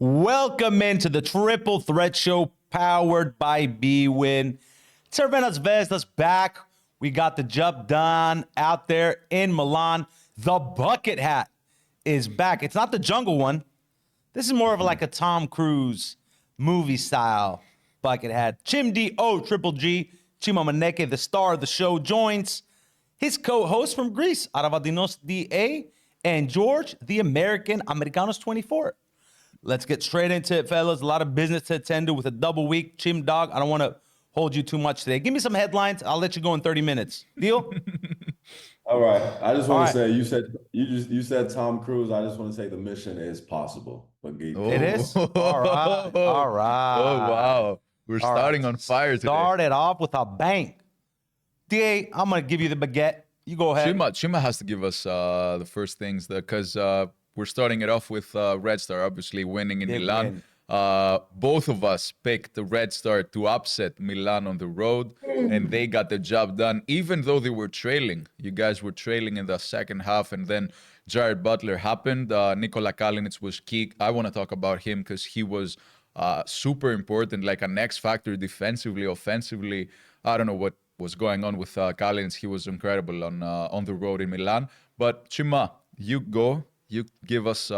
Welcome into the Triple Threat Show powered by Bwin. Crvena Zvezda's back. We got the job done out there in Milan. The bucket hat is back. It's not the jungle one. This is more of like a Tom Cruise movie style bucket hat. Chim D.O. Triple G, Chima Moneke, the star of the show, joins his co-host from Greece, Aravantinos D.A., and George, the Amerikanos 24. Let's get straight into it, fellas. A lot of business to attend to with a double week. Chim Dog, I don't want to hold you too much today. Give me some headlines. I'll let you go in 30 minutes. Deal? All right. I just want to say you said Tom Cruise. I just want to say the mission is possible. It is? All right. All right. Oh, wow. We're starting on fire today. Started off with a bang. DA, I'm going to give you the baguette. You go ahead. Chima has to give us the first things because we're starting it off with Red Star, obviously winning in Milan. Both of us picked the Red Star to upset Milan on the road, and they got the job done, even though they were trailing. You guys were trailing in the second half, and then Jared Butler happened. Nikola Kalinic was key. I want to talk about him because he was super important, like an X factor defensively, offensively. I don't know what was going on with Kalinic. He was incredible on the road in Milan. But Chima, you go. You give us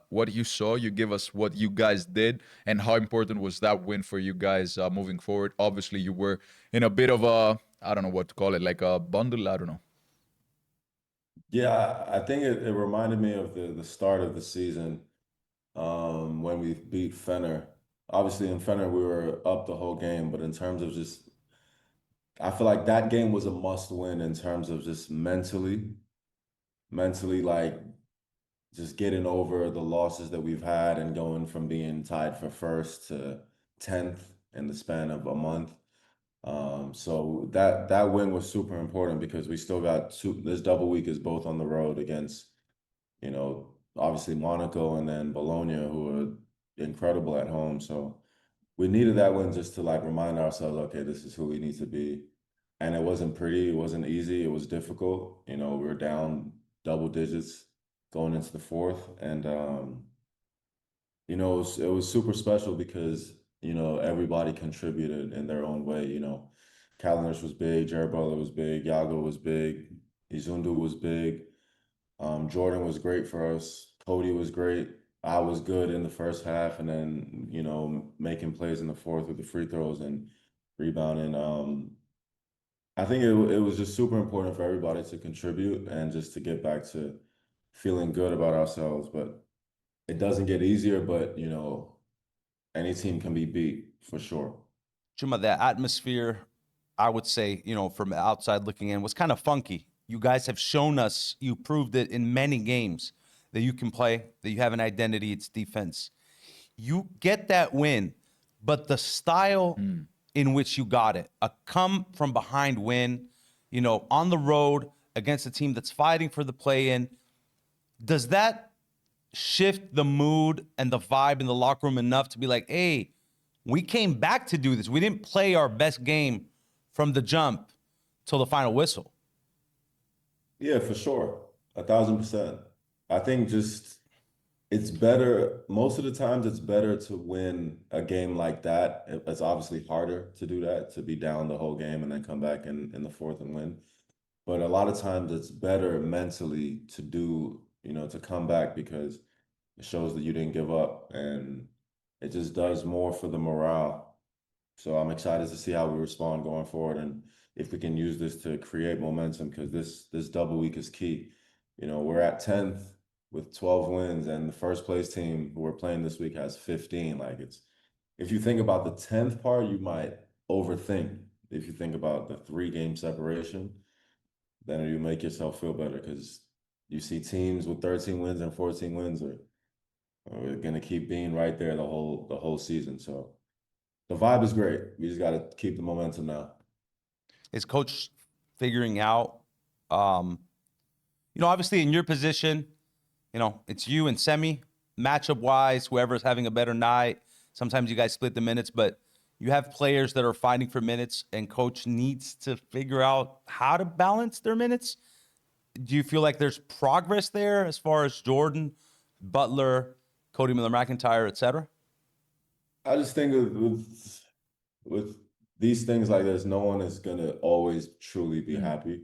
what you saw. You give us what you guys did, and how important was that win for you guys moving forward. Obviously, you were in a bit of a, I don't know what to call it, like a bundle. I don't know. Yeah, I think it reminded me of the start of the season when we beat Fener. Obviously, in Fener, we were up the whole game, but in terms of just, I feel like that game was a must win in terms of just mentally, like just getting over the losses that we've had and going from being tied for first to 10th in the span of a month. So that win was super important because we still got this double week is both on the road against, obviously Monaco and then Bologna, who are incredible at home. So we needed that win just to like remind ourselves, okay, this is who we need to be. And it wasn't pretty, it wasn't easy, it was difficult. We were down double digits going into the fourth, and it was super special because everybody contributed in their own way. Kalinic was big, Jared Butler was big, Yago was big, Izundu was big, Jordan was great for us, Cody was great. I was good in the first half, and then making plays in the fourth with the free throws and rebounding. I think it was just super important for everybody to contribute and just to get back to feeling good about ourselves. But it doesn't get easier, but any team can be beat for sure. Chima, the atmosphere, I would say, from the outside looking in, was kind of funky. You guys have shown us, you proved it in many games, that you can play, that you have an identity, it's defense. You get that win, but the style in which you got it, a come from behind win, on the road against a team that's fighting for the play-in, does that shift the mood and the vibe in the locker room enough to be like, hey, we came back to do this. We didn't play our best game from the jump till the final whistle? Yeah, for sure. 1,000%. I think just it's better. Most of the times it's better to win a game like that. It's obviously harder to do that, to be down the whole game and then come back in the fourth and win. But a lot of times it's better mentally to do, to come back because it shows that you didn't give up, and it just does more for the morale. So I'm excited to see how we respond going forward, and if we can use this to create momentum, because this double week is key. We're at 10th with 12 wins, and the first place team who we're playing this week has 15. Like, if you think about the 10th part, you might overthink. If you think about the 3-game separation, then you make yourself feel better, because you see teams with 13 wins and 14 wins are going to keep being right there the whole season. So the vibe is great. We just got to keep the momentum now. Is coach figuring out, obviously in your position, it's you and Semi, matchup-wise, whoever's having a better night. Sometimes you guys split the minutes, but you have players that are fighting for minutes, and coach needs to figure out how to balance their minutes. Do you feel like there's progress there as far as Jordan, Butler, Cody Miller-McIntyre, etc.? I just think with these things like this, no one is gonna always truly be happy.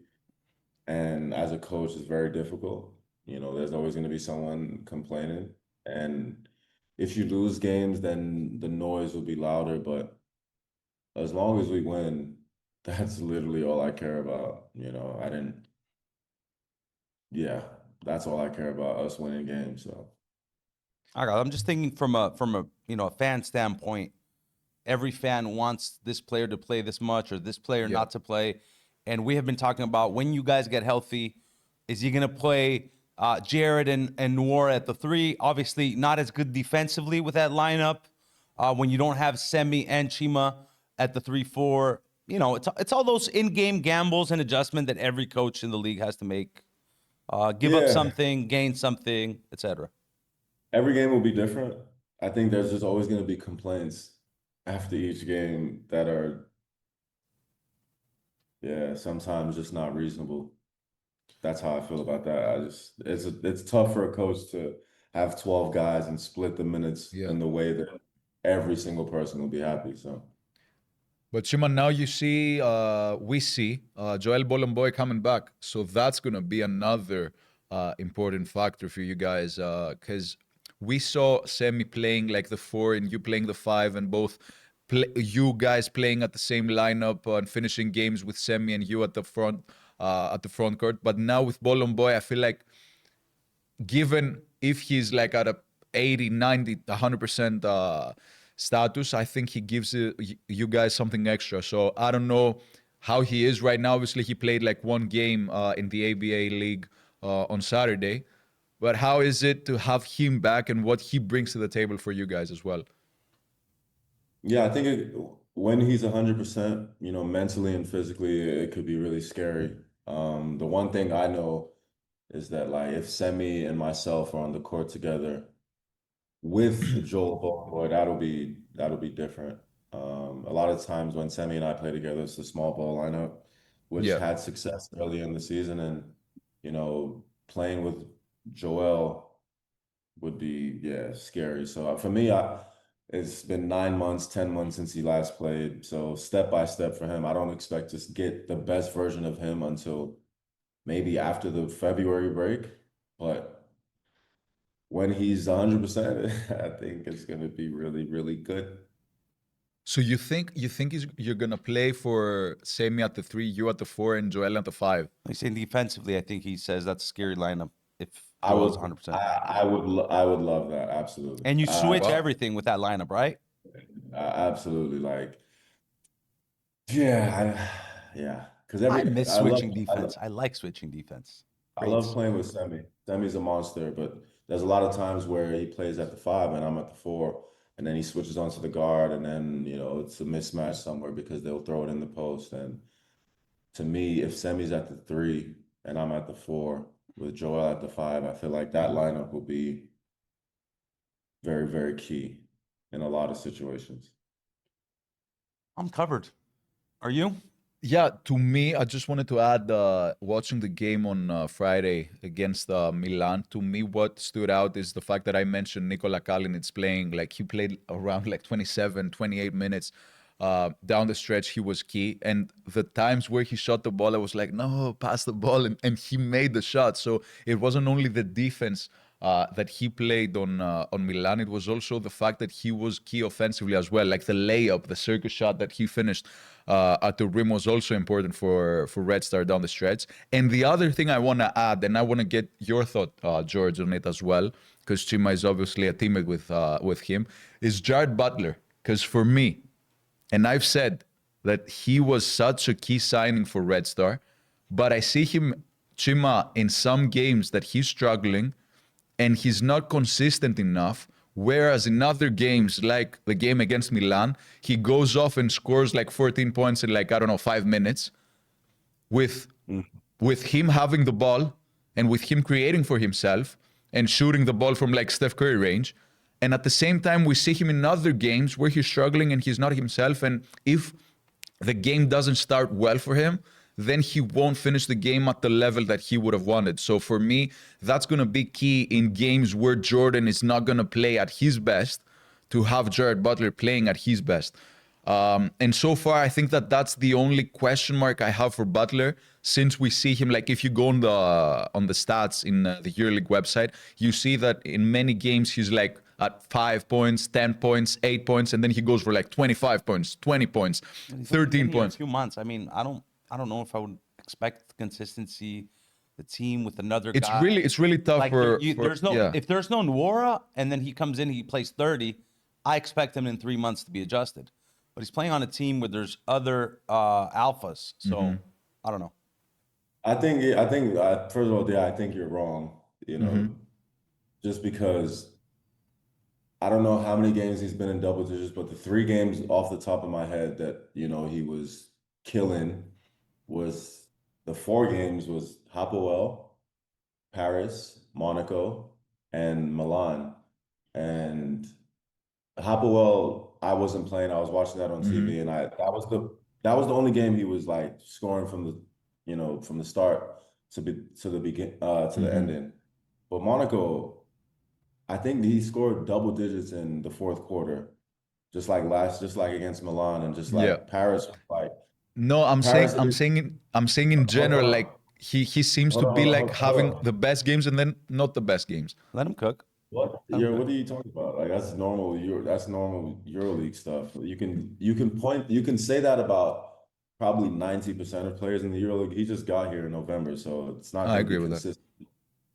And as a coach, it's very difficult. You know, there's always gonna be someone complaining. And if you lose games, then the noise will be louder. But as long as we win, that's literally all I care about. You know, yeah, that's all I care about, us winning games. So I'm just thinking from a a fan standpoint. Every fan wants this player to play this much or this player not to play. And we have been talking about when you guys get healthy, is he going to play Jared and Noir at the 3? Obviously, not as good defensively with that lineup. When you don't have Semi and Chima at the 3-4, you know, it's all those in-game gambles and adjustment that every coach in the league has to make. Give up something, gain something, etc. every game will be different. I think there's just always going to be complaints after each game that are, sometimes just not reasonable. That's how I feel about that. It's tough for a coach to have 12 guys and split the minutes in the way that every single person will be happy. So, but Chima, now we see Joel Bolomboy coming back, so that's gonna be another important factor for you guys, because we saw Semi playing like the 4 and you playing the 5, and both you guys playing at the same lineup and finishing games with Semi and you at the front court. But now with Bolomboy, I feel like given if he's like at a 80, 90, 100% status, I think he gives you guys something extra. So I don't know how he is right now. Obviously, he played like one game in the ABA League on Saturday. But how is it to have him back and what he brings to the table for you guys as well? yeah, I think when he's 100%, you know, mentally and physically, it could be really scary. The one thing I know is that like if Semi and myself are on the court together with Joel Bolomboy, that'll be different. A lot of times when Semi and I play together, it's a small ball lineup, which had success early in the season, and you know, playing with Joel would be scary. So for me, it's been 9 months, 10 months since he last played. So step by step for him, I don't expect to get the best version of him until maybe after the February break. But when he's 100%, I think it's going to be really, really good. So you think you're gonna play for Semi at the 3, you at the 4, and Joel at the 5? Like saying defensively, I think he says that's a scary lineup if I Joel's would, 100%. I would love that. Absolutely. And you switch everything with that lineup, right? Absolutely. Like, yeah. Because I miss switching defense. I like switching defense. I love playing with Semi. Semi's a monster, but there's a lot of times where he plays at the 5 and I'm at the 4, and then he switches onto the guard, and then, you know, it's a mismatch somewhere because they'll throw it in the post. And to me, if Semi's at the 3 and I'm at the 4 with Joel at the 5, I feel like that lineup will be very, very key in a lot of situations. I'm covered. Are you? Yeah, to me, I just wanted to add, watching the game on Friday against Milan, to me what stood out is the fact that I mentioned Nikola Kalinit's playing, like he played around like 27, 28 minutes down the stretch. He was key. And the times where he shot the ball, I was like, no, pass the ball. And he made the shot. So it wasn't only the defense that he played on Milan, it was also the fact that he was key offensively as well. Like the layup, the circus shot that he finished at the rim was also important for Red Star down the stretch. And the other thing I want to add, and I want to get your thought, George, on it as well, because Chima is obviously a teammate with him, is Jared Butler. Because for me, and I've said that he was such a key signing for Red Star, but I see him, Chima, in some games that he's struggling and he's not consistent enough. Whereas in other games, like the game against Milan, he goes off and scores like 14 points in like, 5 minutes. With him having the ball and with him creating for himself and shooting the ball from like Steph Curry range. And at the same time, we see him in other games where he's struggling and he's not himself. And if the game doesn't start well for him, then he won't finish the game at the level that he would have wanted. So for me, that's going to be key in games where Jordan is not going to play at his best, to have Jared Butler playing at his best. And so far, I think that that's the only question mark I have for Butler, since we see him, like if you go on the stats in the EuroLeague website, you see that in many games he's like at 5 points, 10 points, 8 points, and then he goes for like 25 points, 20 points, 13 points. A few months. I mean, I don't know if I would expect consistency. The team with another guy. It's really tough like there's no yeah. if there's no Nwora and then he comes in, he plays 30. I expect him in 3 months to be adjusted. But he's playing on a team where there's other alphas. So I don't know. I think first of all, yeah, I think you're wrong. You know, just because I don't know how many games he's been in double digits, but the 3 games off the top of my head that he was killing was the 4 games was Hapoel, Paris, Monaco, and Milan. And Hapoel, I wasn't playing. I was watching that on TV, and that was the only game he was like scoring from the start to the ending. But Monaco, I think he scored double digits in the fourth quarter, just like against Milan, and just like Paris, like. No, I'm saying in general, like he seems to be like having the best games and then not the best games. Let him cook. What? Yeah, what are you talking about? Like that's normal. That's normal EuroLeague stuff. You can say that about probably 90% of players in the EuroLeague. He just got here in November, so it's not. I agree with that.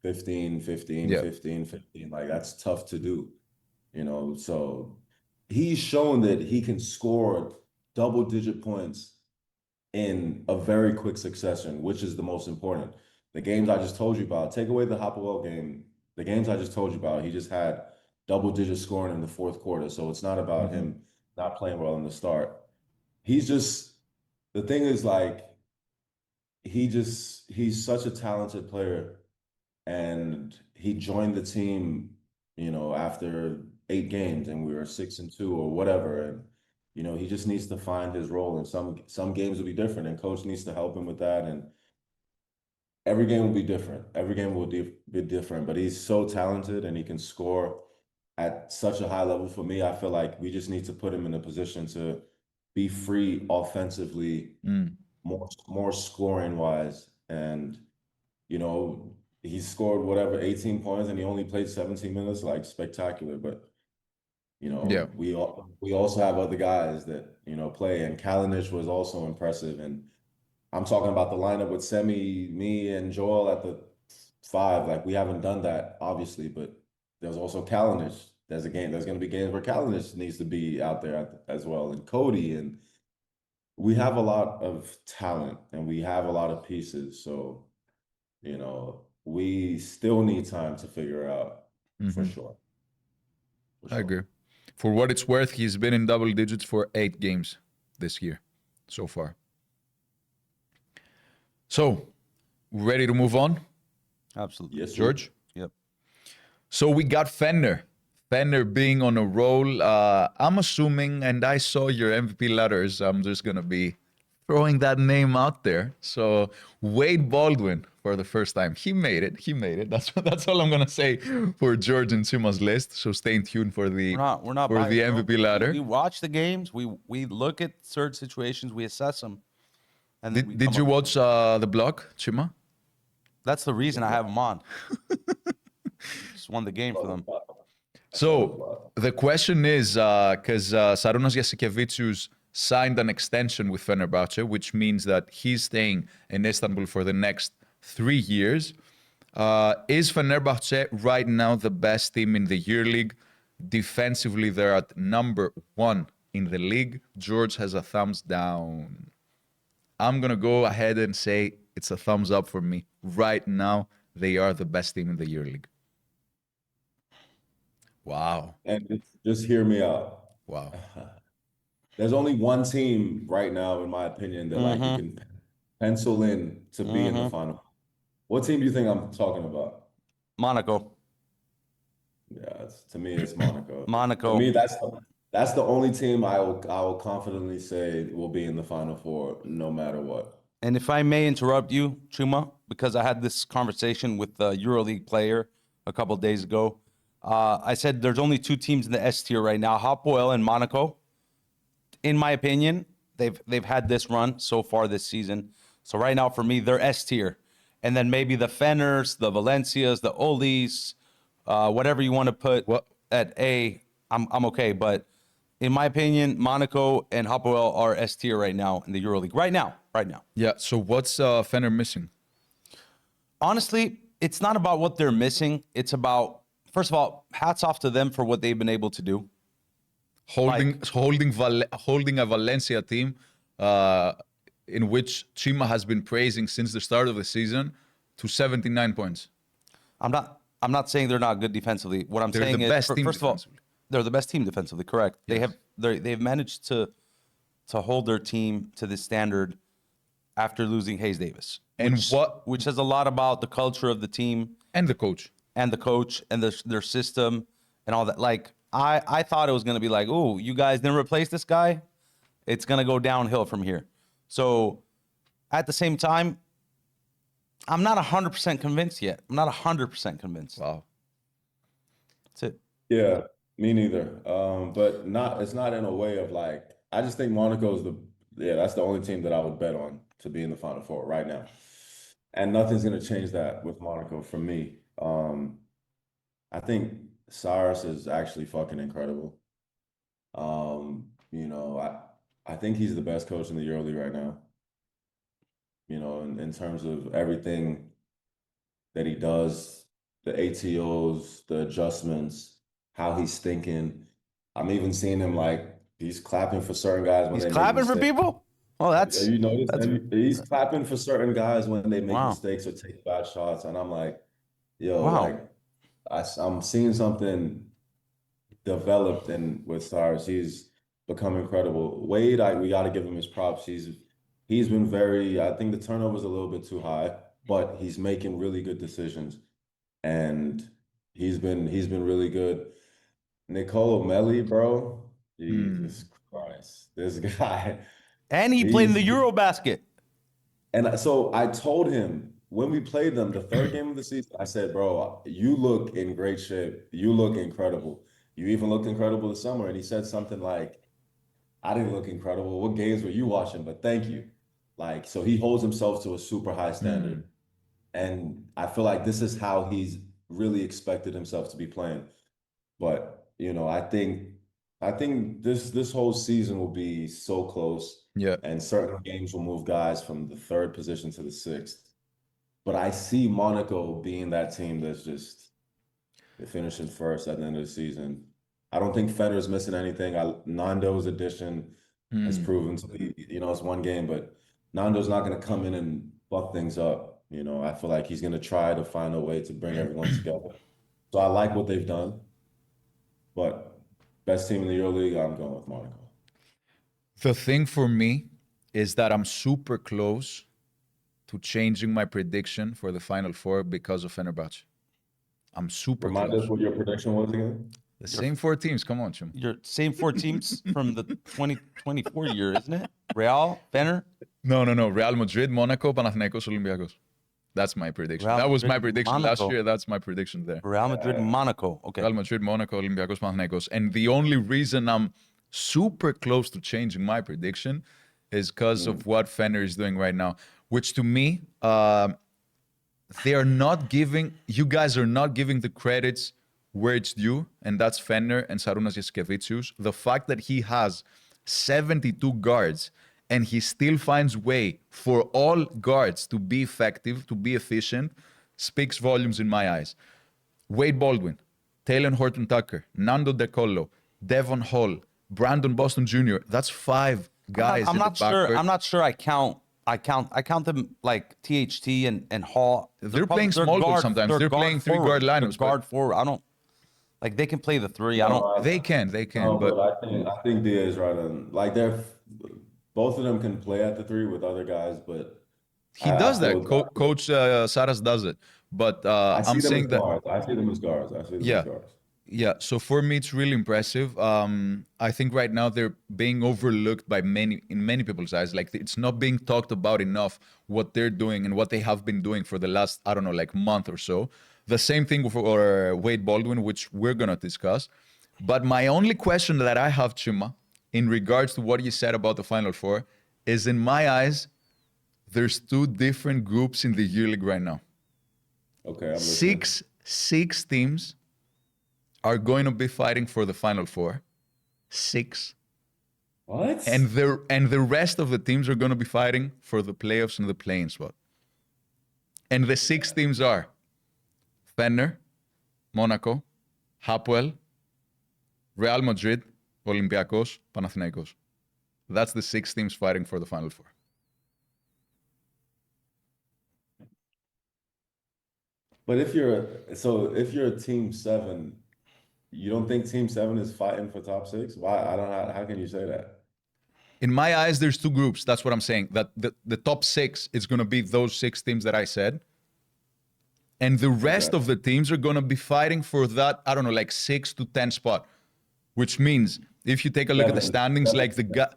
15, 15, 15, 15. Like that's tough to do, So he's shown that he can score double-digit points in a very quick succession, which is the most important. The games I just told you about, take away the Hapoel game, the games I just told you about, he just had double-digit scoring in the fourth quarter. So it's not about him not playing well in the start. The thing is like, he's such a talented player, and he joined the team, after 8 games and we were 6-2 or whatever. And he just needs to find his role, and some games will be different, and coach needs to help him with that. And every game will be different. Every game will be different, but he's so talented and he can score at such a high level. For me, I feel like we just need to put him in a position to be free offensively, more scoring wise. And, he scored whatever, 18 points, and he only played 17 minutes, like spectacular. But we also have other guys that play, and Kalinic was also impressive. And I'm talking about the lineup with Semi, me, and Joel at the 5. Like we haven't done that, obviously, but there's also Kalinic. There's going to be games where Kalinic needs to be out there as well, and Cody. And we have a lot of talent, and we have a lot of pieces. So, we still need time to figure out for sure. I agree. For what it's worth, he's been in double digits for 8 games this year so far. So, ready to move on? Absolutely. Yes, George? Yep. So we got Fener. Fener being on a roll. I'm assuming, and I saw your MVP letters, I'm just going to be throwing that name out there. So Wade Baldwin for the first time. He made it. That's all I'm going to say for George and Chima's list. So stay tuned for the We're not for the MVP ladder. We watch the games. We look at certain situations. We assess them. And then Did you watch the blog, Chima? That's the reason I have them on. Just won the game for them. So the question is, because Sarunas Yasikevicius signed an extension with Fenerbahce, which means that he's staying in Istanbul for the next 3 years. Is Fenerbahce right now the best team in the EuroLeague? Defensively, they're at number 1 in the league. George has a thumbs down. I'm going to go ahead and say it's a thumbs up for me. Right now, they are the best team in the EuroLeague. Wow. And just hear me out. Wow. There's only one team right now, in my opinion, that like you can pencil in to be in the final. What team do you think I'm talking about? Monaco. Yeah, to me, it's Monaco. Monaco. To me, that's the only team I will confidently say will be in the Final Four, no matter what. And if I may interrupt you, Chuma, because I had this conversation with a EuroLeague player a couple of days ago. I said there's only two teams in the S tier right now, Hapoel and Monaco. In my opinion, they've had this run so far this season. So right now, for me, they're S tier. And then maybe the Feners, the Valencias, the Olis, whatever you want to put at A, I'm okay. But in my opinion, Monaco and Hapoel are S tier right now in the EuroLeague. Right now. Yeah. So what's Fener missing? Honestly, it's not about what they're missing. It's about, first of all, hats off to them for what they've been able to do. Holding a Valencia team in which Chima has been praising since the start of the season to 79 points. I'm not saying they're not good defensively. What I'm saying the is, best team first of all, they're the best team defensively. Correct. Yes. They've managed to hold their team to this standard after losing Hayes Davis, which says a lot about the culture of the team and the coach and their system and all that. Like I thought it was gonna be like, oh, you guys didn't replace this guy. It's gonna go downhill from here. So at the same time, I'm not 100% convinced yet. I'm not 100% convinced. Wow. That's it. Yeah, me neither. But it's not in a way of like, I just think Monaco's that's the only team that I would bet on to be in the Final Four right now. And nothing's going to change that with Monaco for me. I think Saras is actually fucking incredible. I think he's the best coach in the EuroLeague right now. In terms of everything that he does, the ATOs, the adjustments, how he's thinking. I'm even seeing him like he's clapping for certain guys when he's they clapping for people. Oh, that's you noticed he's clapping for certain guys when they make Wow. mistakes or take bad shots, and I'm like, yo, Wow. like I'm seeing something developed with Stars. He's become incredible. Wade, we got to give him his props. He's been very. I think the turnover's a little bit too high, but he's making really good decisions, and he's been really good. Nicolo Melli, bro, Jesus Christ, this guy. And he played in the Eurobasket. And so I told him when we played them, the third game of the season, I said, bro, you look in great shape. You look incredible. You even looked incredible this summer. And he said something like, I didn't look incredible. What games were you watching? But thank you. Like, so he holds himself to a super high standard. And I feel like this is how he's really expected himself to be playing. But, I think this whole season will be so close. Yeah. And certain games will move guys from the third position to the sixth. But I see Monaco being that team that's just finishing first at the end of the season. I don't think Federer's missing anything. Nando's addition has proven to be, it's one game, but Nando's not going to come in and fuck things up. I feel like he's going to try to find a way to bring everyone together. So I like what they've done. But best team in the EuroLeague, I'm going with Monaco. The thing for me is that I'm super close to changing my prediction for the Final Four because of Fenerbahce. I'm super Remind close. us what your prediction was again? The same four teams. Come on, Chim. Your same four teams from the 2024 year, isn't it? Real, Fener? No. Real Madrid, Monaco, Panathinaikos, Olympiacos. That's my prediction. Real that was my Madrid, prediction Monaco. last year. That's my prediction there. Real Madrid, Monaco. Okay. Real Madrid, Monaco, Olympiacos, Panathinaikos. And the only reason I'm super close to changing my prediction is because of what Fener is doing right now, which to me, you guys are not giving the credits where it's due, and that's Fener and Sarunas Jasikevicius. The fact that he has 72 guards and he still finds way for all guards to be effective, to be efficient, speaks volumes in my eyes. Wade Baldwin, Taylor Horton-Tucker, Nando De Colo, Devon Hall, Brandon Boston Jr. That's 5 guys. I'm in not the sure. backcourt. I'm not sure. I count them like THT and Hall. They're playing small ball sometimes. They're playing three-guard lineups. Guard forward. I don't like. They can play the three. I don't. They can. No, but I think Diaz right on. Like both of them can play at the three with other guys, but he does that. Coach Saras does it. But I'm saying that I see them as guards. Yeah, so for me, it's really impressive. I think right now they're being overlooked by many people's eyes. Like it's not being talked about enough what they're doing and what they have been doing for the last, I don't know, like month or so. The same thing for Wade Baldwin, which we're gonna discuss. But my only question that I have, Chima, in regards to what you said about the Final Four, is in my eyes, there's two different groups in the EuroLeague right now. Okay, I'm listening. Six teams are going to be fighting for the Final Four. 6. What? And the rest of the teams are going to be fighting for the playoffs and the playing spot. And the 6 teams are Fener, Monaco, Hapoel, Real Madrid, Olympiacos, Panathinaikos. That's the 6 teams fighting for the Final Four. But if you're a team 7, you don't think team 7 is fighting for top 6? Why? I don't know. How can you say that? In my eyes, there's 2 groups. That's what I'm saying. That the top 6 is going to be those 6 teams that I said. And the rest of the teams are going to be fighting for that, I don't know, like 6 to 10 spot. Which means if you take a look at the standings, like the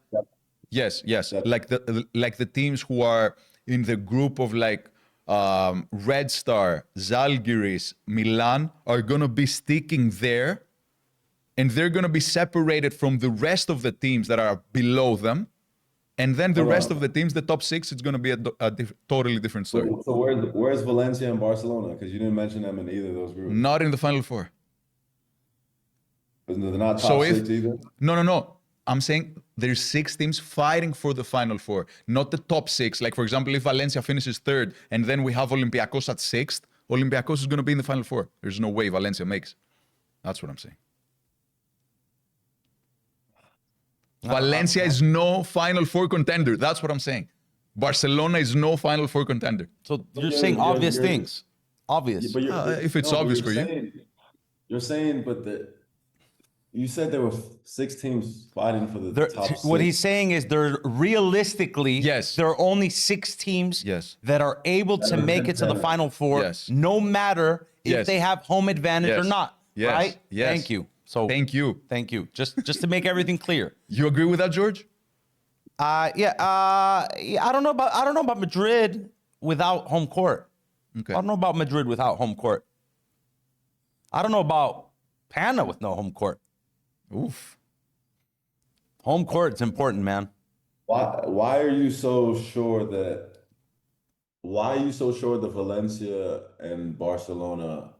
yes, like the teams who are in the group of like Red Star, Zalgiris, Milan are going to be sticking there, and they're going to be separated from the rest of the teams that are below them. And then the rest of the teams, the top 6, it's going to be a totally different story. So where's Valencia and Barcelona? Because you didn't mention them in either of those groups. Not in the Final Four. They're not top 6 either? No. I'm saying there's 6 teams fighting for the Final Four, not the top 6. Like, for example, if Valencia finishes 3rd and then we have Olympiacos at 6th, Olympiacos is going to be in the Final Four. There's no way Valencia makes. That's what I'm saying. Valencia is no Final Four contender. That's what I'm saying. Barcelona is no Final Four contender. So you're saying obvious things. Obvious. If it's obvious for you. You're saying, you said there were 6 teams fighting for the top 6. What he's saying is there realistically, there are only 6 teams that are able to make it to the Final Four, no matter if they have home advantage or not. Right? Yes. Thank you. So Thank you. Just to make everything clear. You agree with that, George? I don't know about Madrid without home court. Okay. I don't know about Madrid without home court. I don't know about Pana with no home court. Oof. Home court's important, man. Why are you so sure that Valencia and Barcelona,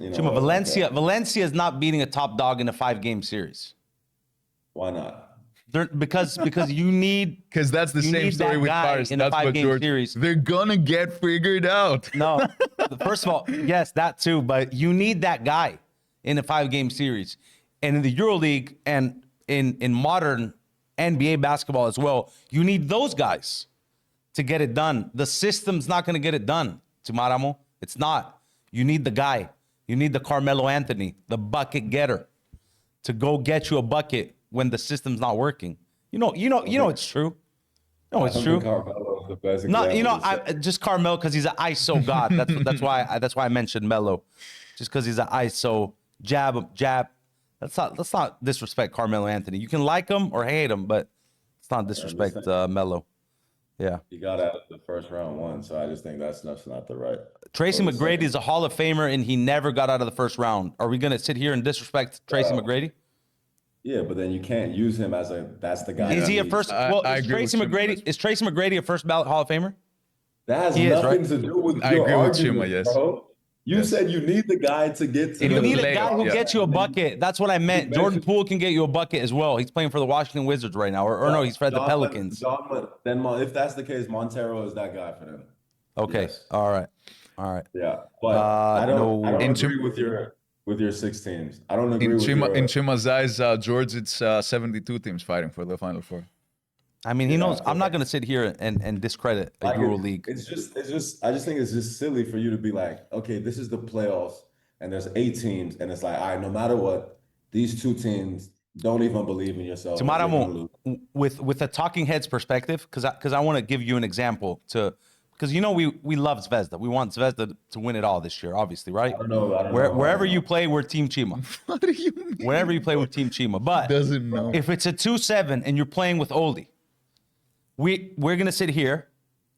Chima, Valencia is not beating a top dog in a 5-game series. Why not? Because you need because that's the same story with Paris. In a 5-game series. They're gonna get figured out. No, first of all, yes, that too, but you need that guy in a 5-game series. And in the EuroLeague and in modern NBA basketball as well, you need those guys to get it done. The system's not going to get it done, Timaramo. It's not. You need the guy. You need the Carmelo Anthony, the bucket getter, to go get you a bucket when the system's not working. You know it's true. No, it's true. Carmelo is the best No, example. I just Carmelo because he's an ISO god. That's why I mentioned Melo, just because he's an ISO jab. Let's not disrespect Carmelo Anthony. You can like him or hate him, but let's not disrespect Melo. Yeah. He got out of the first round once, so I just think that's not the right. Tracy McGrady is a Hall of Famer, and he never got out of the first round. Are we gonna sit here and disrespect Tracy McGrady? Yeah, but then you can't use him as that's the guy. Is he a first? Is Tracy McGrady a first ballot Hall of Famer? That has nothing to do with your argument, yes. bro. You said you need the guy to get to. You need a guy who gets you a bucket. That's what I meant. Jordan Poole can get you a bucket as well. He's playing for the Washington Wizards right now, or no, he's for the Pelicans. Then if that's the case, Montero is that guy for them. Okay, yes. All right. Yeah, but I don't agree with your 6 teams. I don't agree with in Chima's eyes, George, it's 72 teams fighting for the Final Four. I mean, he knows. I'm not going to sit here and discredit a EuroLeague. It's just. I just think it's just silly for you to be like, okay, this is the playoffs, and there's 8 teams, and it's like, all right, no matter what, these 2 teams don't even believe in yourself. Tomato, with a talking heads perspective, because I want to give you an example to because we love Zvezda. We want Zvezda to win it all this year, obviously, right? I don't know. Wherever you play, we're Team Chima. What do you mean? Wherever you play, we're Team Chima. But Doesn't know. if it's a 2-7 and you're playing with Oli, we're gonna sit here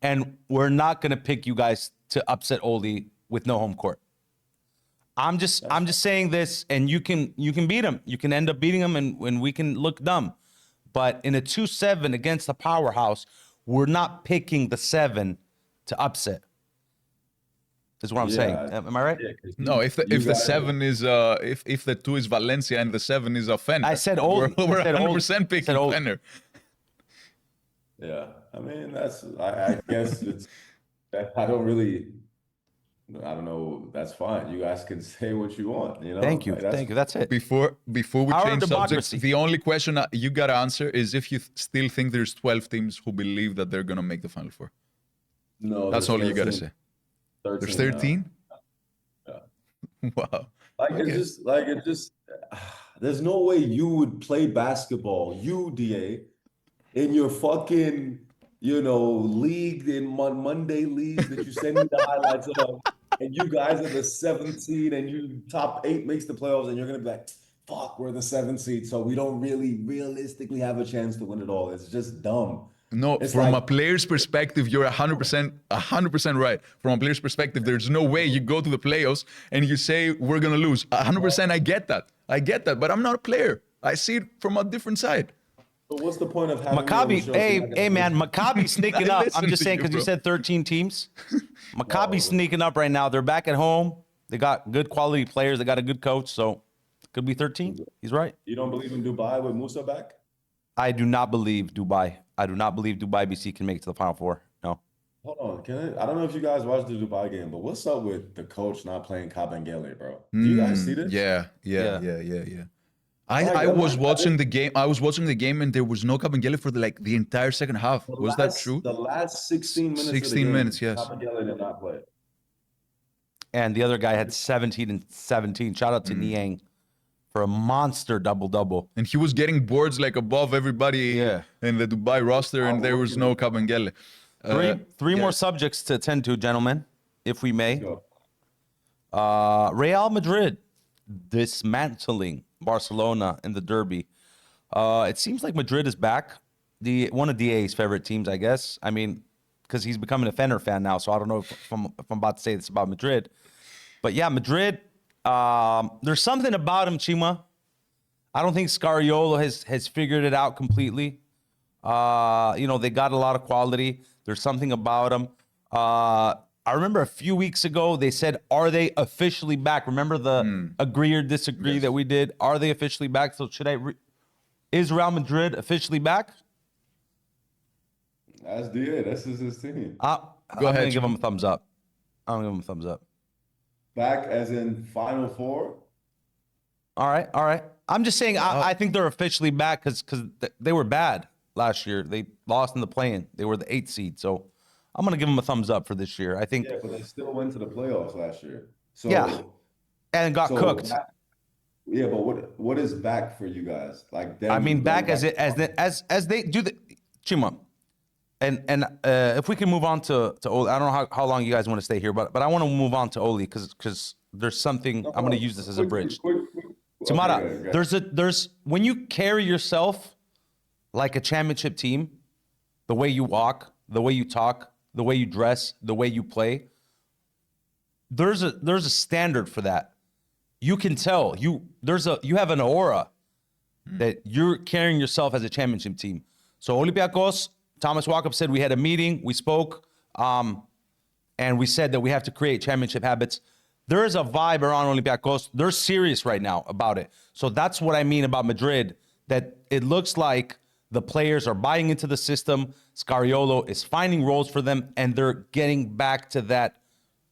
and we're not gonna pick you guys to upset Oli with no home court. I'm just saying this, and you can beat him. You can end up beating him, and we can look dumb. But in a 2-7 against a powerhouse, we're not picking the 7 to upset. Is what I'm saying. Am I right? Yeah, No, if the 7 is if the 2 is Valencia and the 7 is a Fener, I said Oli. We're I said 100% picking Fener. Yeah, I mean I guess it's. I don't know. That's fine. You guys can say what you want. Thank you. Thank you. That's it. Before we Power change subjects, democracy. the only question you gotta answer is if you still think there's 12 teams who believe that they're gonna make the Final Four. No, That's all you gotta say. 13 There's 13. Yeah. Wow. It just. There's no way you would play basketball, DA, in your fucking league in Monday league that you send me the highlights of, and you guys are the 7th seed, and you top 8 makes the playoffs, and you're gonna be like, "Fuck, we're the 7th seed, so we don't really realistically have a chance to win it all." It's just dumb. No, It's from like- a player's perspective, you're 100% right. From a player's perspective, there's no way you go to the playoffs and you say we're gonna lose. 100%, I get that, but I'm not a player. I see it from a different side. But what's the point of having Maccabi, hey man, Maccabi's sneaking up. I'm just saying because you bro. said 13 teams. Maccabi's sneaking up right now. They're back at home. They got good quality players. They got a good coach, so it could be 13. He's right. You don't believe in Dubai with Musa back? I do not believe Dubai. I do not believe Dubai BC can make it to the Final Four. No. Hold on, I don't know if you guys watched the Dubai game, but what's up with the coach not playing Kabengele, bro? Do you guys see this? Yeah. I Like, was watching the game. I was watching the game, and there was no Kabengele for the entire second half. Was that true? The last 16 minutes. 16 minutes, yes. Kabengele did not play. And the other guy had 17 and 17. Shout out to Niang for a monster double-double. And he was getting boards above everybody in the Dubai roster, and there was no Kabengele. Three more subjects to attend to, gentlemen, if we may. Go. Real Madrid dismantling Barcelona in the derby. It seems like Madrid is back. One of DA's favorite teams, I guess. I mean, because he's becoming a Fener fan now, so I don't know if I'm about to say this about Madrid. But yeah, Madrid, there's something about him, Chima. I don't think Scariolo has figured it out completely. They got a lot of quality. There's something about him. I remember a few weeks ago they said, "Are they officially back?" Remember the agree or disagree that we did? Are they officially back? So is Real Madrid officially back? That's DA. That's his team. I'm gonna give him a thumbs up. I'm gonna give him a thumbs up. Back as in Final Four? All right. I'm just saying I think they're officially back because they were bad last year. They lost in the play-in. They were the 8th seed. So I'm going to give them a thumbs up for this year. I think. Yeah, but they still went to the playoffs last year. So, yeah, and got cooked. Yeah, but what is back for you guys? Like, them I mean, back as they do the Chima. And if we can move on to Oli, I don't know how long you guys want to stay here, but I want to move on to Oli because there's something I'm going to use this as a bridge. Tamara, okay. there's when you carry yourself like a championship team, the way you walk, the way you talk, the way you dress, the way you play, there's a standard for that. You can tell you have an aura that you're carrying yourself as a championship team. So Olympiacos, Thomas Walkup said we had a meeting, we spoke, and we said that we have to create championship habits. There is a vibe around Olympiacos. They're serious right now about it. So that's what I mean about Madrid, that it looks like the players are buying into the system. Scariolo is finding roles for them, and they're getting back to that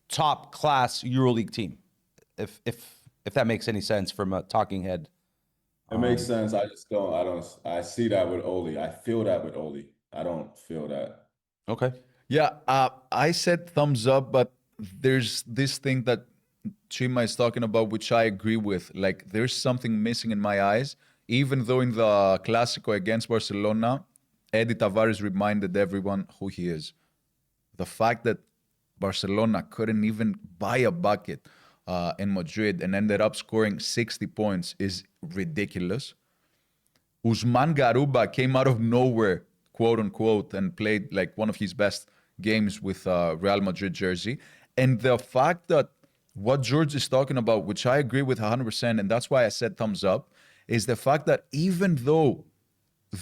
top class EuroLeague team. If that makes any sense from a talking head. It makes sense. I see that with Oli. I feel that with Oli. I don't feel that. Okay. Yeah, I said thumbs up, but there's this thing that Chima is talking about, which I agree with. Like, there's something missing in my eyes, even though in the Clásico against Barcelona, Eddie Tavares reminded everyone who he is. The fact that Barcelona couldn't even buy a bucket in Madrid and ended up scoring 60 points is ridiculous. Usman Garuba came out of nowhere, quote unquote, and played like one of his best games with Real Madrid jersey. And the fact that what George is talking about, which I agree with 100%, and that's why I said thumbs up, is the fact that even though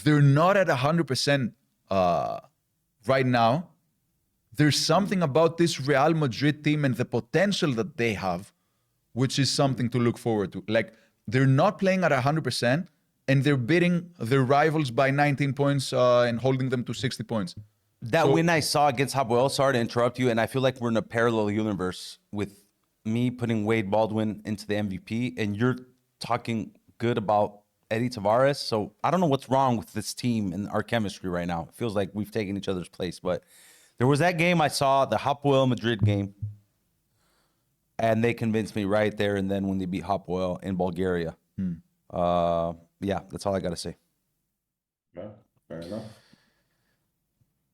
they're not at 100% right now, there's something about this Real Madrid team and the potential that they have, which is something to look forward to. Like, they're not playing at 100%, and they're beating their rivals by 19 points and holding them to 60 points. That win I saw against Hapoel, sorry to interrupt you, and I feel like we're in a parallel universe with me putting Wade Baldwin into the MVP, and you're talking good about Eddie Tavares. So I don't know what's wrong with this team and our chemistry right now. It feels like we've taken each other's place, but there was that game I saw, the Hapoel Madrid game, and they convinced me right there and then when they beat Hapoel in Bulgaria. Yeah, that's all I got to say. Yeah, fair enough.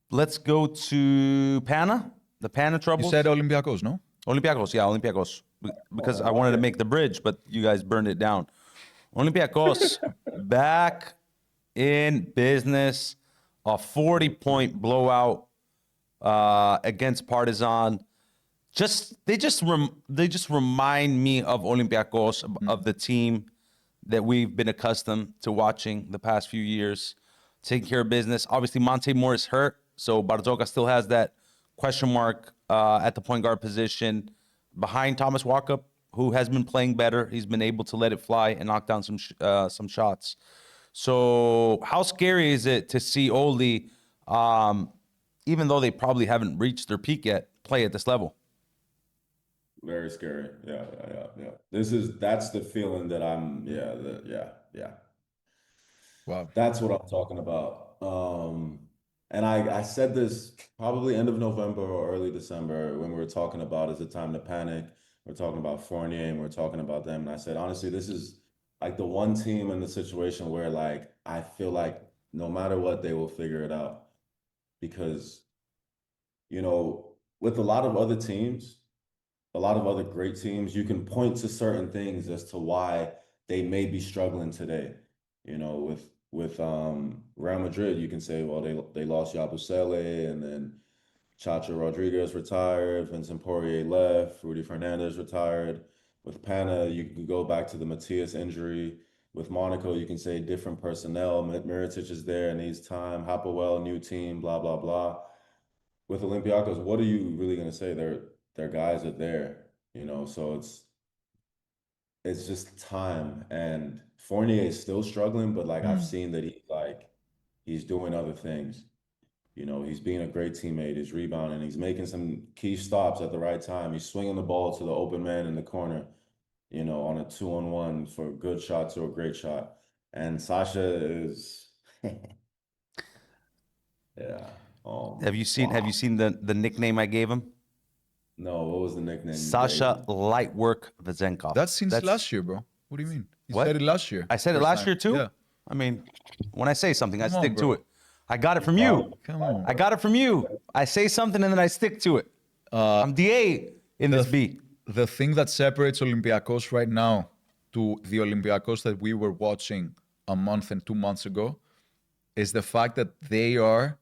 Let's go to Pana, the Pana troubles. You said Olympiacos, no? Olympiacos, yeah, Olympiacos. Because I wanted to make the bridge, but you guys burned it down. Olympiacos back in business. A 40-point blowout against Partizan. They just remind me of Olympiacos, of the team that we've been accustomed to watching the past few years, taking care of business. Obviously, Monte Moore is hurt, so Barzoka still has that question mark at the point guard position behind Thomas Walkup, who has been playing better. He's been able to let it fly and knock down some shots. So how scary is it to see Oli, even though they probably haven't reached their peak yet, play at this level? Very scary. Yeah. That's the feeling that yeah. Wow. That's what I'm talking about. And I said this probably end of November or early December when we were talking about is it time to panic. We're talking about Fournier and we're talking about them. And I said, honestly, this is like the one team in the situation where like I feel like no matter what, they will figure it out. Because, with a lot of other teams, a lot of other great teams, you can point to certain things as to why they may be struggling today. With Real Madrid, you can say, well, they lost Yabusele, and then Chacho Rodriguez retired, Vincent Poirier left, Rudy Fernandez retired. With Pana, you can go back to the Matias injury. With Monaco, you can say different personnel. Mirotic is there and needs time. Hapoel, new team, blah, blah, blah. With Olympiacos, what are you really going to say? Their guys are there, so it's just time. And Fournier is still struggling, but like I've seen that he's doing other things. He's being a great teammate, he's rebounding, he's making some key stops at the right time. He's swinging the ball to the open man in the corner, on a 2-on-1 for a good shot to a great shot. And Sasha is yeah. Have you seen the nickname I gave him? No, what was the nickname? Sasha Lightwork Vezenkov. That's since last year, bro. What do you mean? You What? said it last year. I said it First last time. year too? Yeah. I mean, when I say something, I Come on, stick to bro. it. I got it from you. Come on. I got it from you. I say something and then I stick to it. I'm DA in this beat. The thing that separates Olympiacos right now to the Olympiacos that we were watching a month and 2 months ago is the fact that they are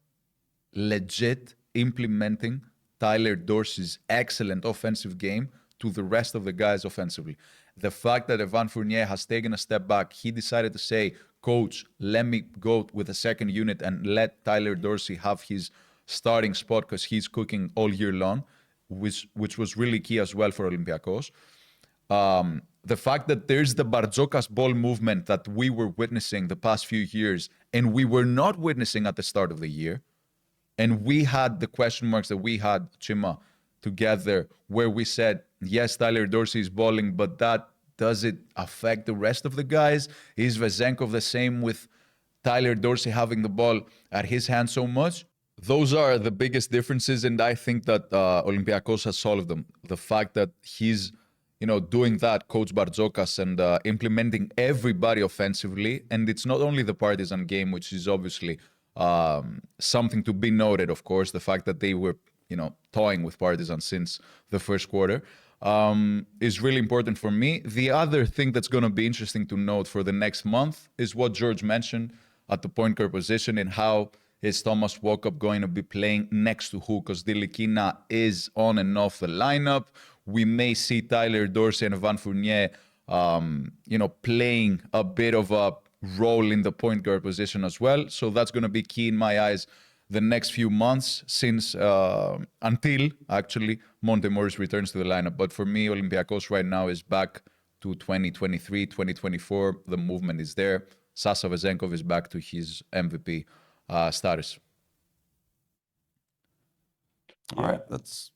legit implementing Tyler Dorsey's excellent offensive game to the rest of the guys offensively. The fact that Evan Fournier has taken a step back, he decided to say, coach, let me go with a second unit and let Tyler Dorsey have his starting spot because he's cooking all year long, which was really key as well for Olympiacos. The fact that there's the Barzokas ball movement that we were witnessing the past few years and we were not witnessing at the start of the year. And we had the question marks that we had, Chima, together, where we said, yes, Tyler Dorsey is balling, but does it affect the rest of the guys? Is Vezenkov the same with Tyler Dorsey having the ball at his hand so much? Those are the biggest differences, and I think that Olympiacos has solved them. The fact that he's, doing that, Coach Barzokas, and implementing everybody offensively, and it's not only the Partizan game, which is obviously something to be noted, of course, the fact that they were toying with Partizan since the first quarter, is really important for me. The other thing that's going to be interesting to note for the next month is what George mentioned at the point guard position and how is Thomas Walkup going to be playing next to who, because Dilikina is on and off the lineup. We may see Tyler Dorsey and Van Fournier, playing a bit of a role in the point guard position as well. So that's going to be key in my eyes the next few months until actually Montemoris returns to the lineup. But for me, Olympiacos right now is back to 2023, 2024. The movement is there. Sasa Vezenkov is back to his MVP status. All right, that's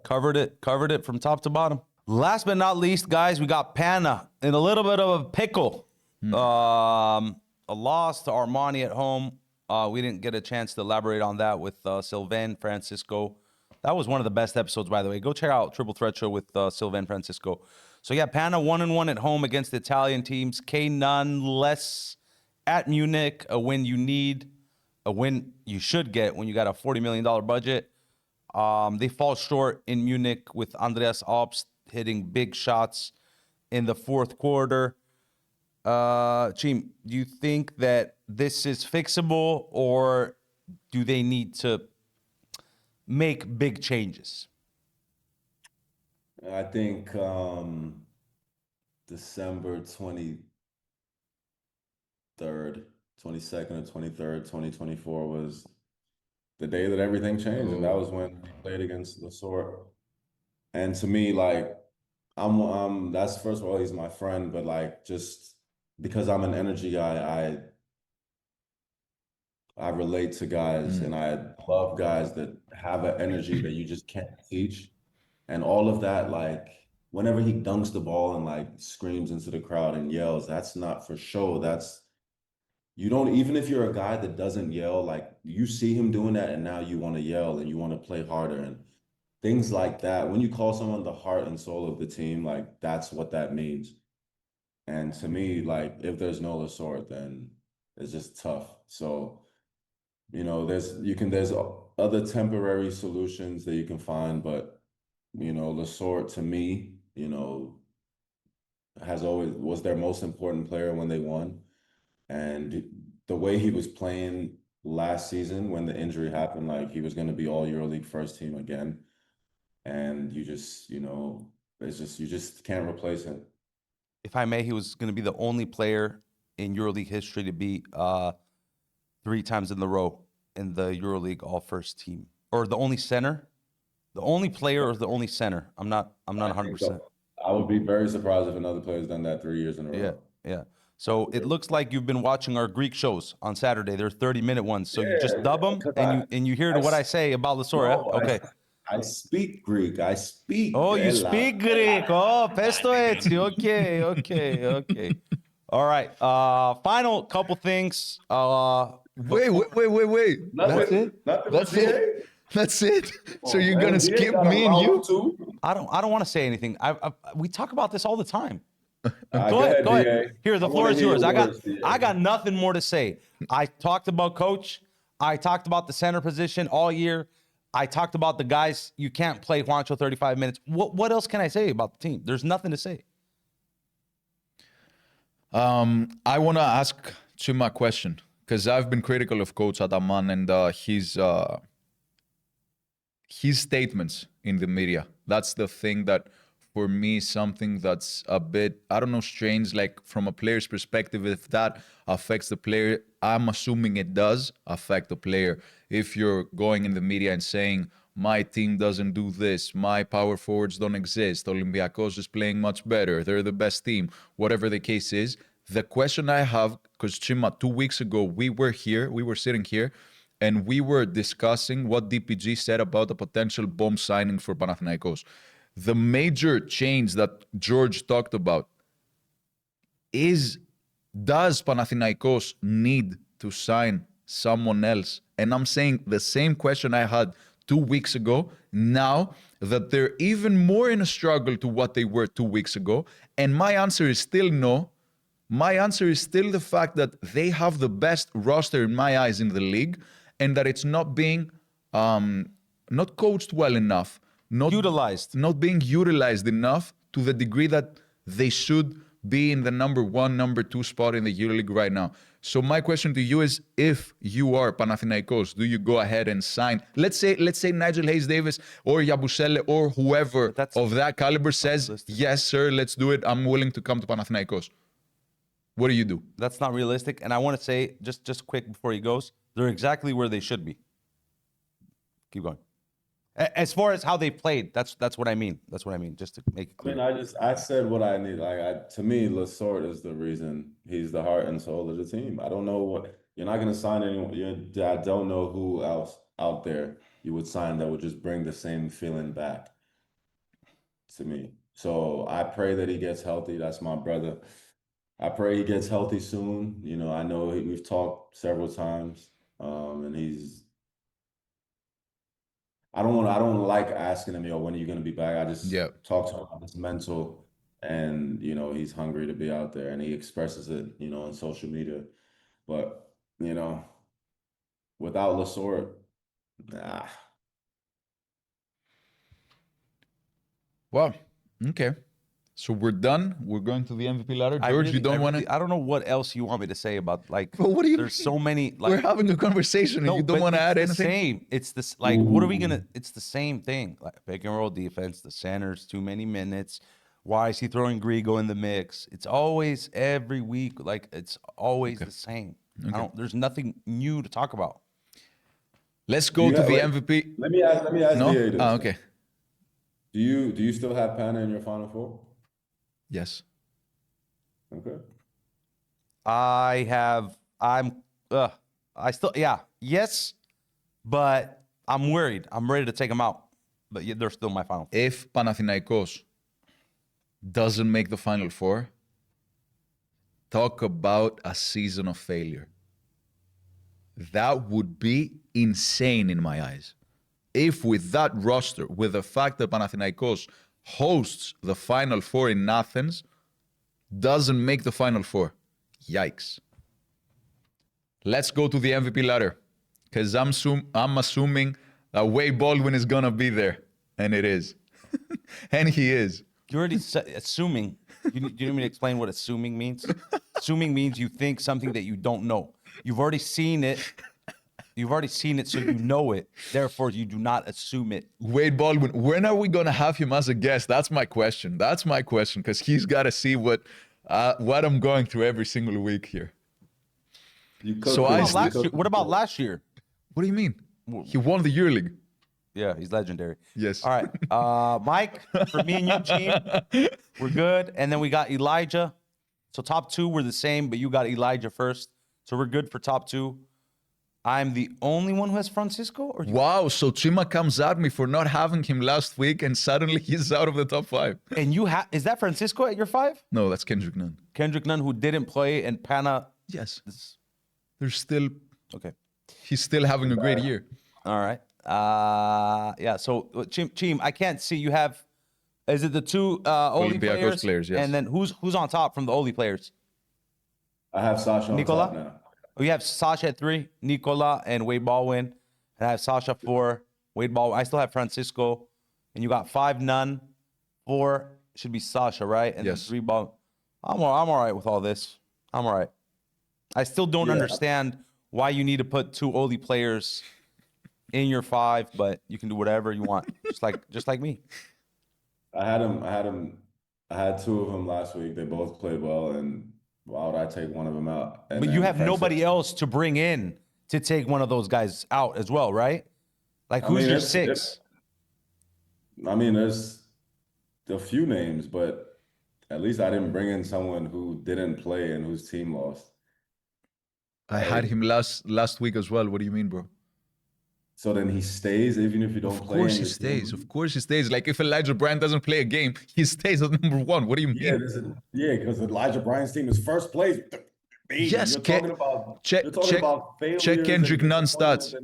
covered it from top to bottom. Last but not least, guys, we got Pana in a little bit of a pickle. A loss to Armani at home. We didn't get a chance to elaborate on that with Sylvain Francisco. That was one of the best episodes, by the way. Go check out Triple Threat Show with Sylvain Francisco. So yeah, Pana 1-1 at home against the Italian teams. K nonetheless at Munich, a win you need, a win you should get when you got a $40 million budget. They fall short in Munich with Andreas Obst hitting big shots in the fourth quarter. Chim, do you think that this is fixable, or do they need to make big changes? I think December 23rd, 22nd or 23rd, 2024 was the day that everything changed, and that was when we played against Lesort. And to me, like, I'm that's, first of all, he's my friend, but like, just because I'm an energy guy, I relate to guys, and I love guys that have an energy that you just can't teach. And all of that, like, whenever he dunks the ball and like screams into the crowd and yells, that's not for show. You don't, even if you're a guy that doesn't yell, like, you see him doing that and now you want to yell and you want to play harder and things like that. When you call someone the heart and soul of the team, like, that's what that means. And to me, like, if there's no Lesort, then it's just tough. So, there's other temporary solutions that you can find, but Lesort, to me, was their most important player when they won. And the way he was playing last season when the injury happened, like, he was going to be all EuroLeague first team again. And you just can't replace him. If I may, he was going to be the only player in EuroLeague history to be 3 times in a row in the EuroLeague all first team, or the only center, the only player, or the only center. I'm not 100%. I would be very surprised if another player's done that 3 years in a row. Yeah. So it looks like you've been watching our Greek shows on Saturday. They're 30-minute ones. So you just dub them and you hear what I say about Lesort. No, Okay. I speak Greek. I speak. Oh, you speak Greek. Oh, pesto έτσι. Okay. All right. Final couple things. Wait. That's it. So you're gonna skip me and you? Too? I don't want to say anything. We talk about this all the time. Go ahead. Here, the floor is yours. I got nothing more to say. I talked about coach. I talked about the center position all year. I talked about the guys. You can't play Juancho 35 minutes. What else can I say about the team? There's nothing to say. I want to ask Chima a question, because I've been critical of Coach Ataman and his statements in the media. That's the thing that, for me, something that's a bit, I don't know, strange, like, from a player's perspective, if that affects the player. I'm assuming it does affect the player. If you're going in the media and saying, my team doesn't do this, my power forwards don't exist, Olympiacos is playing much better, they're the best team, whatever the case is. The question I have, because Chima, 2 weeks ago, we were sitting here, and we were discussing what DPG said about a potential bomb signing for Panathinaikos. The major change that George talked about is, does Panathinaikos need to sign someone else? And I'm saying the same question I had 2 weeks ago, now that they're even more in a struggle to what they were 2 weeks ago. And my answer is still no. My answer is still the fact that they have the best roster in my eyes in the league, and that it's not being not coached well enough, not being utilized enough to the degree that they should be in the number 1, number 2 spot in the EuroLeague right now. So my question to you is, if you are Panathinaikos, do you go ahead and sign? Let's say Nigel Hayes-Davis or Yabusele or whoever of that caliber says, yes, sir, let's do it. I'm willing to come to Panathinaikos. What do you do? That's not realistic. And I want to say, just quick before he goes, they're exactly where they should be. Keep going. As far as how they played, that's what I mean. That's what I mean, just to make it clear. I mean, I said what I need. To me, Lasorte is the reason. He's the heart and soul of the team. I don't know what you're not going to sign anyone. I don't know who else out there you would sign that would just bring the same feeling back to me. So I pray that he gets healthy. That's my brother. I pray he gets healthy soon. You know, I know we've talked several times, and I don't like asking him, when are you going to be back? I just talk to him about his mental, and, he's hungry to be out there, and he expresses it, on social media. But, without Lasorte, Well, okay. So we're done. We're going to the MVP ladder. George, you don't want to... I don't know what else you want me to say about, But what do you there's so many... We're having a conversation and you don't want to add anything? Same. It's this, what are we going to... It's the same thing. Pick and roll defense, the centers, too many minutes. Why is he throwing Grigo in the mix? It's always, every week, it's always the same. Okay. There's nothing new to talk about. Let's go to the MVP. Let me ask No? DA this. Okay. Do you still have Pana in your Final Four? Yes. Okay. Yes, but I'm worried. I'm ready to take them out, but they're still my Final Four. If Panathinaikos doesn't make the Final Four, talk about a season of failure. That would be insane in my eyes. If with that roster, with the fact that Panathinaikos hosts the Final Four in Athens, doesn't make the Final Four. Yikes. Let's go to the MVP ladder, because I'm assuming that Wade Baldwin is going to be there, and it is. And he is. You're already assuming. You need me to explain what assuming means? Assuming means you think something that you don't know. You've already seen it. So you know it. Therefore, you do not assume it. Wade Baldwin, when are we going to have him as a guest? That's my question. Because he's got to see what I'm going through every single week here. What about last year? What do you mean? He won the EuroLeague. Yeah, he's legendary. Yes. All right. Mike, for me and you, team, we're good. And then we got Elijah. So top 2 were the same, but you got Elijah first. So we're good for top 2. I'm the only one who has Francisco? Wow, so Chima comes at me for not having him last week, and suddenly he's out of the top 5. And is that Francisco at your 5? No, that's Kendrick Nunn. Kendrick Nunn, who didn't play, and Pana. Yes. There's still... Okay. He's still having a great year. All right. So, Chim, I can't see. You have... Is it the 2 Oli players, yes. And then who's on top from the Oli players? I have Sasha on top now. Oh, you have Sasha at 3, Nikola, and Wade Baldwin. And I have Sasha 4, Wade Baldwin. I still have Francisco. And you got 5 Nunn, 4 should be Sasha, right? And yes. Then 3 Baldwin. I'm all right with all this. I'm all right. I still don't understand why you need to put 2 Oli players in your 5, but you can do whatever you want, just like me. I had 2 of them last week. They both played well, and why would I take one of them out? But you have nobody else to bring in to take one of those guys out as well, right? Who's your 6? There's a few names, but at least I didn't bring in someone who didn't play and whose team lost. I had him last week as well. What do you mean, bro? So then he stays even if you don't play? Of course he stays. Of course he stays. If Elijah Bryant doesn't play a game, he stays at number 1. What do you mean? Yeah, because Elijah Bryant's team is first place. Yes, you're talking about check Kendrick Nunn's stats.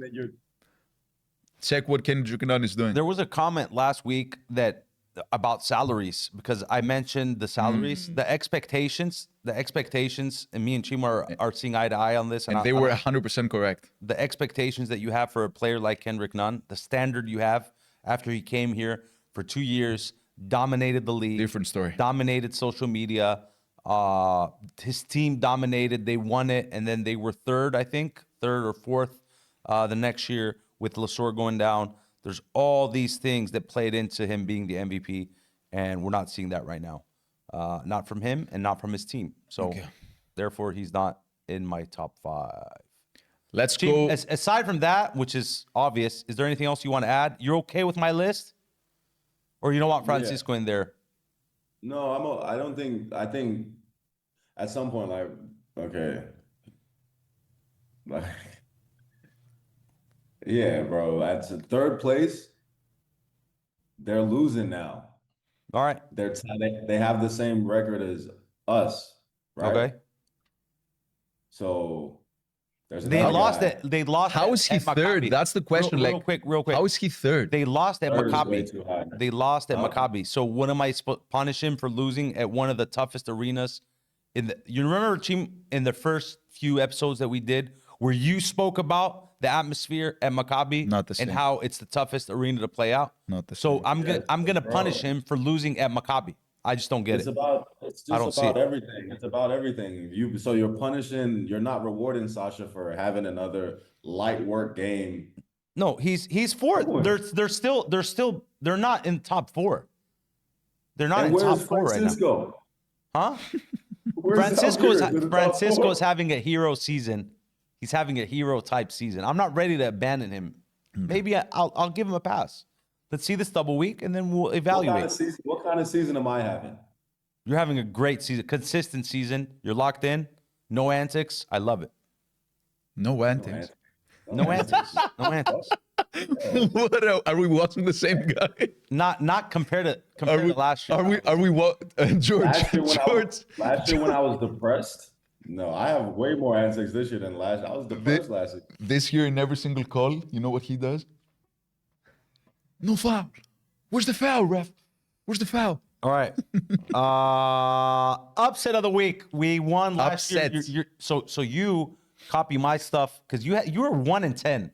Check what Kendrick Nunn is doing. There was a comment last week that about salaries, because I mentioned the salaries, the expectations, and me and Chima are seeing eye to eye on this. And they were 100% correct. The expectations that you have for a player like Kendrick Nunn, the standard you have after he came here for 2 years, dominated the league. Different story. Dominated social media. His team dominated. They won it, and then they were third or fourth the next year with Lesor going down. There's all these things that played into him being the MVP, and we're not seeing that right now. Not from him and not from his team. So, therefore, he's not in my top 5. Let's go. Aside from that, which is obvious, is there anything else you want to add? You're okay with my list? Or you don't want Francisco in there? No, I think at some point, yeah, bro, at third place, they're losing now. All right. They have the same record as us, right? Okay. So they lost it. They lost. How is he third? Maccabi. That's the question. Real quick. How is he third? They lost at Third is way Maccabi. too high. They lost at Maccabi. So what am I supposed to punish him for losing at one of the toughest arenas? You remember, Team, in the first few episodes that we did, where you spoke about the atmosphere at Maccabi Not the same. and how it's the toughest arena to play out? Not the So same. I'm gonna punish him for losing at Maccabi. I just don't get It's it. just about everything. It's about everything. You're not rewarding Sasha for having another light work game. No, he's fourth. They're not in top 4. They're not And in top where's 4 right now. Francisco? Huh? Where's Algiers in the top Francisco's 4? having a hero season. He's having a hero type season. I'm not ready to abandon him. Maybe I'll give him a pass. Let's see this double week, and then we'll evaluate. What kind of season am I having? You're having a great season, consistent season. You're locked in. No antics. I love it. No antics. No antics. No antics. What are we watching the same guy? Not compared to last year. Are we what? George? Last year when I was George. depressed, no, I have way more antics this year than last. I was depressed last year. This year in every single call, you know what he does? No foul. Where's the foul, ref? Where's the foul? All right. Upset of the week. We won last year. So you copy my stuff because you were 1-10.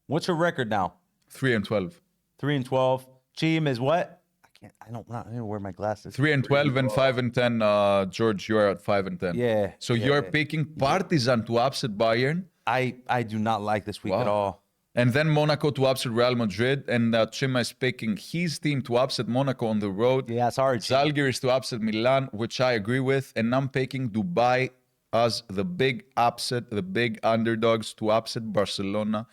What's your record now? 3-12. 3-12. Chim is what? I don't wear my glasses. 3-12 and 5-10. George, you are at 5-10. Yeah. So you're picking Partizan to upset Bayern. I do not like this week at all. And then Monaco to upset Real Madrid. And Chima is picking his team to upset Monaco on the road. Yeah, sorry. Zalgiris to upset Milan, which I agree with. And I'm picking Dubai as the big upset, the big underdogs to upset Barcelona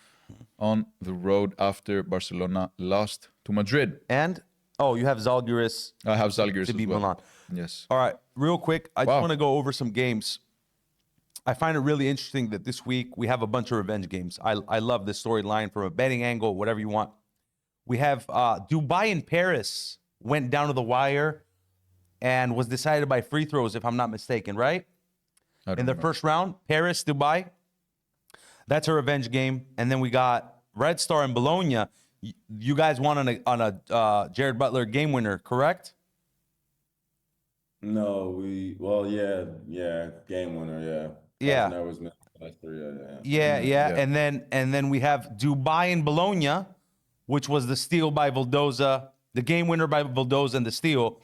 on the road after Barcelona lost to Madrid. And, you have Zalgiris. I have Zalgiris to as beat well. Milan. Yes. All right, real quick, I just want to go over some games. I find it really interesting that this week we have a bunch of revenge games. I love this storyline from a betting angle, whatever you want. We have Dubai and Paris went down to the wire and was decided by free throws, if I'm not mistaken, right? In the first round, Paris, Dubai. That's a revenge game. And then we got Red Star and Bologna. You guys won on a Jared Butler game winner, correct? No, yeah, game winner, yeah. Yeah. That was last 3, Yeah. And then we have Dubai and Bologna, which was the steal by Vildoza, the game winner by Vildoza and the steal.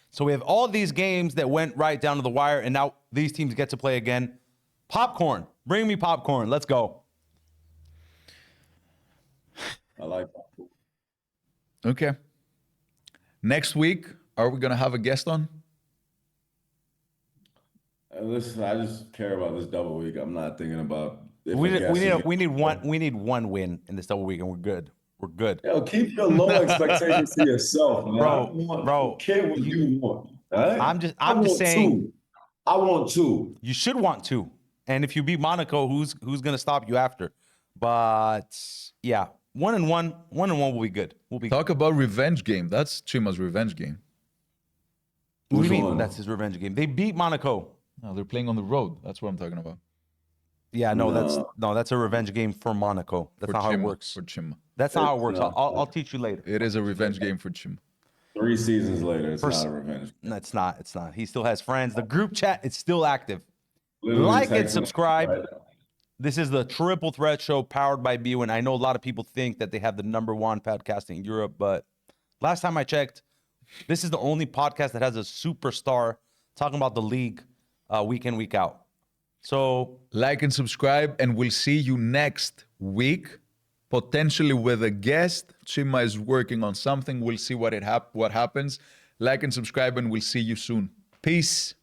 So we have all these games that went right down to the wire, and now these teams get to play again. Popcorn. Bring me popcorn. Let's go. I like that. Okay. Next week, are we going to have a guest on? Listen, I just care about this double week. I'm not thinking about. We need one win in this double week, and we're good. We're good. Yo, keep your low expectations to yourself, man. Bro. Care what you want. Right? I'm just saying. I want 2. You should want 2, and if you beat Monaco, who's gonna stop you after? But yeah, 1-1 will be good. Talk about revenge game. That's Chima's revenge game. What do you mean? That's his revenge game. They beat Monaco. No, they're playing on the road. That's what I'm talking about. Yeah, that's a revenge game for Monaco. That's not how it works. For Chima. That's not how it works. I'll teach you later. It is a revenge game for Chima. 3 seasons later, it's not a revenge. No, it's not. It's not. He still has friends. The group chat, it's still active. Literally Like and texting subscribe. right now. This is the Triple Threat Show powered by Bwin. I know a lot of people think that they have the #1 podcast in Europe, but last time I checked, this is the only podcast that has a superstar talking about the league week in, week out. So Like and subscribe, and we'll see you next week, potentially with a guest. Chima is working on something. We'll see what happens. Like and subscribe, and we'll see you soon. Peace.